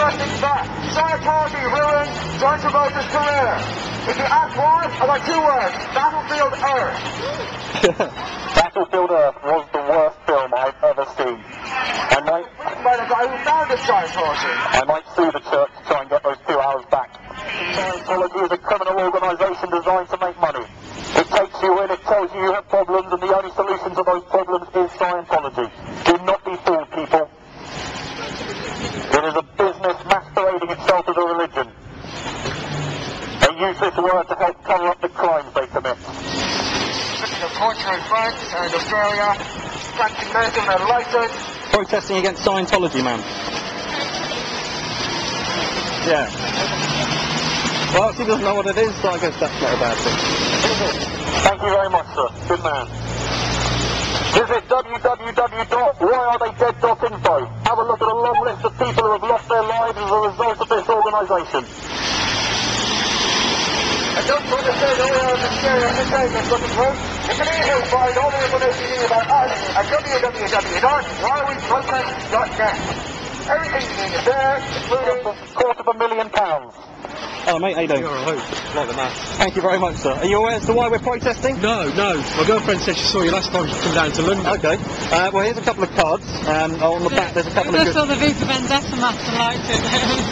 protesting that Scientology ruined John Travolta's career. If you ask why, I got 2 words. Battlefield Earth. Battlefield Earth was the worst film I've ever seen. Written by the guy who founded Scientology. I might sue the church to try and get those 2 hours back. Scientology is a criminal organisation designed to make money. It takes you in, it tells you you have problems, and the only solution to those problems is Scientology. Do not be fooled, people. It is a business masquerading itself as a religion. They use this word to help cover up the crimes they commit. The torture in France and Australia, practicing medicine without a license. Protesting against Scientology, man. Yeah. Well, she doesn't know what it is, so I guess that's not a bad thing. Thank you very much, sir. Good man. Visit www.whyaretheydead.info. Have a look at a long list of people who have lost their lives as a result of this organisation. And don't forget to all the scary entertainment looking for. You can easily find all the information you need about us at www.whyareweprotest.net. Everything you need is there, including £250,000. Oh, mate, how you doing? You're a hope, like the math. Thank you very much, sir. Are you aware as to why we're protesting? No. My girlfriend said she saw you last time you come down to London. Okay. Well, here's a couple of cards. On the back, there's a couple of Just saw the V for Vendetta mask and liked it.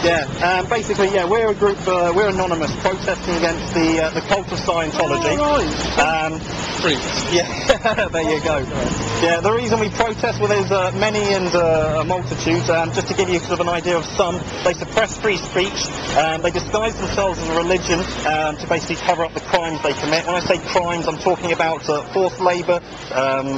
Yeah. Basically, yeah, we're a group. We're anonymous, protesting against the cult of Scientology. Oh, right. Yeah. There you go. Yeah. The reason we protest, well, there's many and a multitude. Just to give you sort of an idea of some, they suppress free speech. They disguise themselves as a religion to basically cover up the crimes they commit. When I say crimes, I'm talking about forced labour,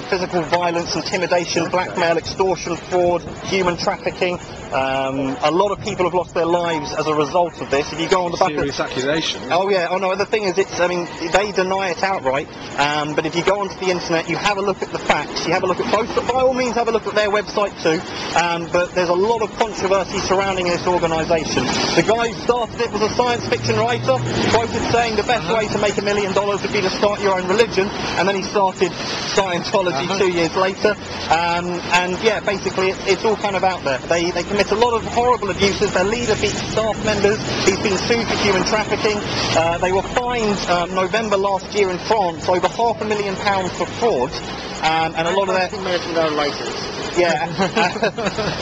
physical violence, intimidation, blackmail, extortion, fraud, human trafficking. A lot of people have lost their lives as a result of this. If you go on the back serious accusation. Oh yeah. Oh no. The thing is, they deny it outright. But if you go onto the internet, you have a look at the facts. You have a look at both. But by all means, have a look at their website too. But there's a lot of controversy surrounding this organisation. The guy who started it was a science fiction writer, quoted saying the best way to make $1 million would be to start your own religion, and then he started Scientology 2 years later. And yeah, basically it's all kind of out there. They commit a lot of horrible abuses. Their leader beats staff members. He's been sued for human trafficking. They were fined November last year in France over £500,000 for fraud. And a lot of their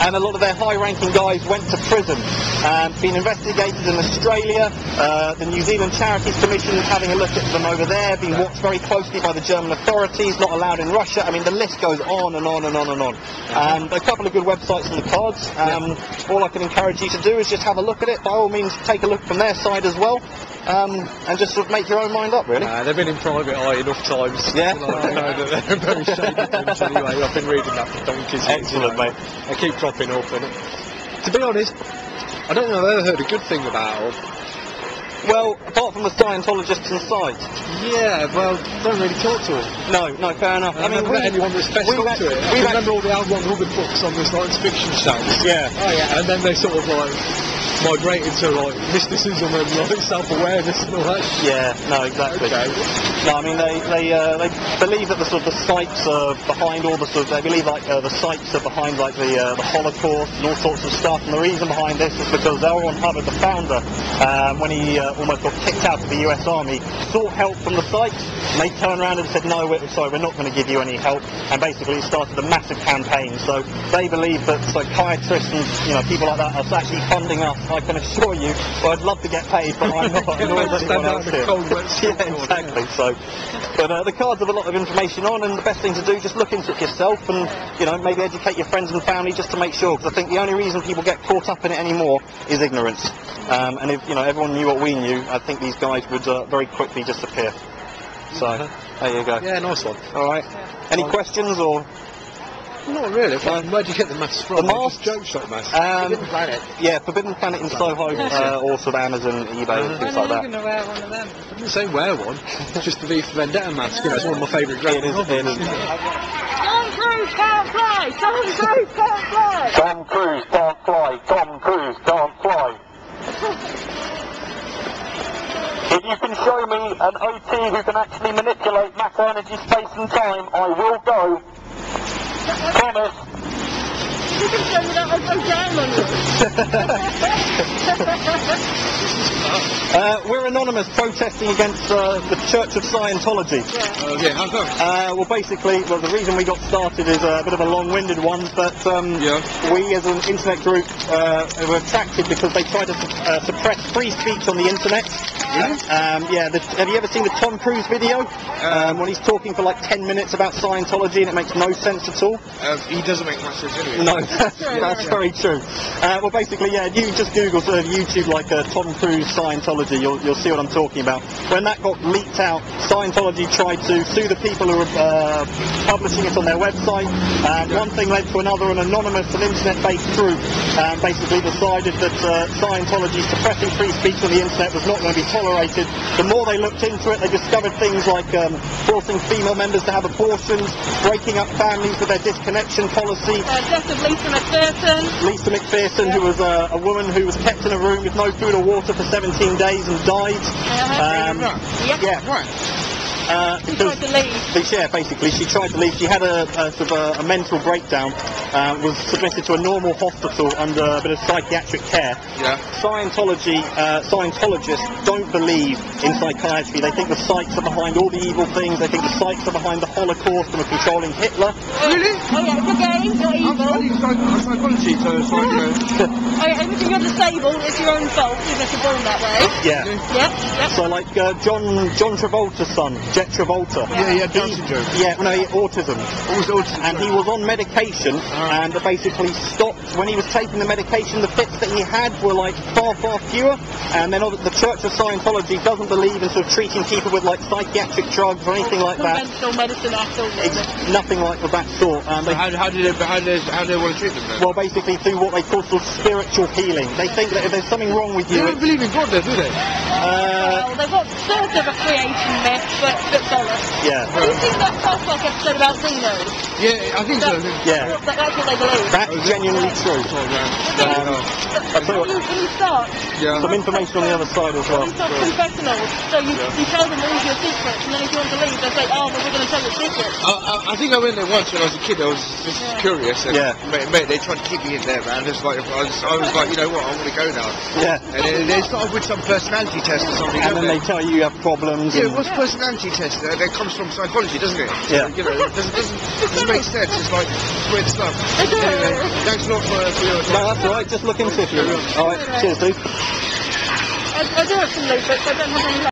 and a lot of their high-ranking guys went to prison. Been investigated in Australia. The New Zealand Charities Commission is having a look at them over there. Being watched very closely by the German authorities. Not allowed in Russia. I mean, the list goes on and on and on and on. A couple of good websites in the cards. All I can encourage you to do is just have a look at it. By all means, take a look from their side as well. And just sort of make your own mind up, really. They've been in private eye enough times. Yeah. I know that they're very shady things anyway. I've been reading that for donkeys. Excellent, mate. They keep cropping up. And to be honest, I don't know if I've ever heard a good thing about them. Well, apart from the Scientologists inside. Yeah, well, don't really talk to them. No, fair enough. I mean, anyone that's fessed up to it. I remember all the L. Ron Hubbard books on the science fiction shows. Yeah. Oh, yeah. And then they sort of like migrated to like mysticism and like self-awareness and all that shit. Yeah, no, exactly. Okay. No, I mean they believe that the sort of the sites are behind all the sort of, they believe like the sites are behind like the Holocaust and all sorts of stuff, and the reason behind this is because L. Ron Hubbard, the founder, when he almost got kicked out of the US Army, sought help from the sites, and they turned around and said, no, we're not going to give you any help, and basically started a massive campaign. So they believe that psychiatrists and people like that are actually funding us. I can assure you, well, I'd love to get paid, but I'm not. Nor is anyone else here. Yeah, exactly. So, but the cards have a lot of information on, and the best thing to do, just look into it yourself, and maybe educate your friends and family just to make sure. Because I think the only reason people get caught up in it anymore is ignorance. And if everyone knew what we knew, I think these guys would very quickly disappear. So there you go. Yeah, nice one. All right. Any questions or? Not really. Where do you get the masks from? The masks? Joke shop masks. Forbidden Planet. Yeah, Forbidden Planet in Soho, or sort of Amazon, eBay, and things like that. I'm going to wear one of them. I didn't say wear one. Just the V for Vendetta mask. It's one of my favourite great novels. Tom Cruise can't fly! Tom Cruise can't fly! Tom Cruise can't fly. Tom Cruise can't fly. If you can show me an OT who can actually manipulate matter, energy, space and time, I will go. Promise. You can show me that I go down on you. We're anonymous, protesting against the Church of Scientology. Yeah, how come? Well, basically, the reason we got started is a bit of a long-winded one, but we as an internet group were attracted because they try to suppress free speech on the internet. Really? Have you ever seen the Tom Cruise video when he's talking for like 10 minutes about Scientology and it makes no sense at all? He doesn't make much sense anyway. No, that's very true. Well, basically, yeah, you just Google sort of YouTube like Tom Cruise Scientology, you'll see what I'm talking about. When that got leaked out, Scientology tried to sue the people who were publishing it on their website. One thing led to another. An anonymous and internet-based group basically decided that Scientology suppressing free speech on the internet was not going to be tolerated. The more they looked into it, they discovered things like forcing female members to have abortions, breaking up families with their disconnection policy. Death of Lisa McPherson. Lisa McPherson, who was a woman who was kept in a room with no food or water for 17 days and died. Yep. Right. She tried to leave. Basically, she tried to leave. She had a mental breakdown, was submitted to a normal hospital under a bit of psychiatric care. Yeah. Scientologists don't believe in psychiatry. They think the psychs are behind all the evil things. They think the psychs are behind the Holocaust and are controlling Hitler. Really? Oh yeah, it's a game, you're evil. I'm studying psychology, so it's like, Oh yeah, everything you're disabled, it's your own fault, even if you're born that way. Yeah. Yep. So like John Travolta's son, Jet Travolta. Yeah, Down syndrome. Autism. Autism. And he was on medication and basically stopped when he was taking the medication. The fits that he had were like far fewer. And then the Church of Scientology doesn't believe in sort of treating people with like psychiatric drugs or anything like that. Conventional medicine at all. It's nothing like of that sort. How do they want to treat them then? Well, basically through what they call sort of spiritual healing. They think that if there's something wrong with you, They don't believe in God, though, do they? Well, they've got sort of a creation myth, but a bit bollocks. Yeah. Have you seen that South Park episode about Xenos? Yeah, I think so. Yeah. That's what they believe. That's genuinely true. When you start, Some information on the other side as well. you start confessionals, so you tell them all your secrets, and then if you want to leave, they say, oh, but we're going to tell your secrets. I think I went there once when I was a kid. I was just curious. And mate, they tried to keep me in there, man. It's like, I was like, you know what, I want to go now. Yeah. And they started with some personality test or something. And then they tell you have problems. Yeah, what's personality test? That comes from psychology, doesn't it? Yeah. You know, it doesn't make sense. It's like weird stuff. Anyway, thanks a lot for your time. No, that's all right. Just look into it. All right. Cheers, dude. I do have some leaflets, I don't have any left.